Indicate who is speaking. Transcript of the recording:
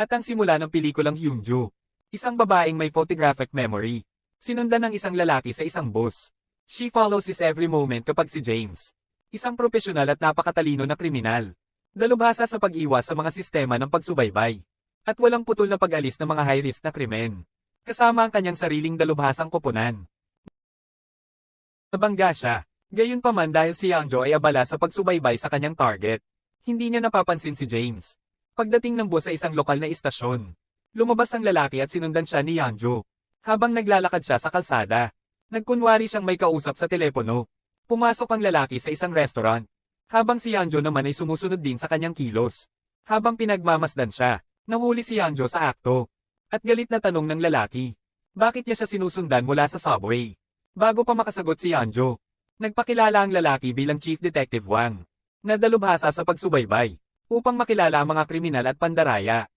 Speaker 1: At ang simula ng pelikulang Hyunju. Isang babaeng may photographic memory. Sinundan ng isang lalaki sa isang bus. She follows his every moment kapag si James. Isang propesyonal at napakatalino na kriminal. Dalubhasa sa pag-iwas sa mga sistema ng pagsubaybay. At walang putol na pag-alis ng mga high-risk na krimen. Kasama ang kanyang sariling dalubhasang koponan. Nabangga siya. Gayunpaman dahil si Yeonjo ay abala sa pagsubaybay sa kanyang target. Hindi niya napapansin si James. Pagdating ng bus sa isang lokal na istasyon, lumabas ang lalaki at sinundan siya ni Yeonjo. Habang naglalakad siya sa kalsada, nagkunwari siyang may kausap sa telepono. Pumasok ang lalaki sa isang restaurant. Habang si Yeonjo naman ay sumusunod din sa kanyang kilos. Habang pinagmamasdan siya, nahuli si Yeonjo sa akto. At galit na tanong ng lalaki. Bakit niya siya sinusundan mula sa subway? Bago pa makasagot si Yeonjo, nagpakilala ang lalaki bilang Chief Detective Wang, na dalubhasa sa pagsubaybay, upang makilala ang mga kriminal at pandaraya.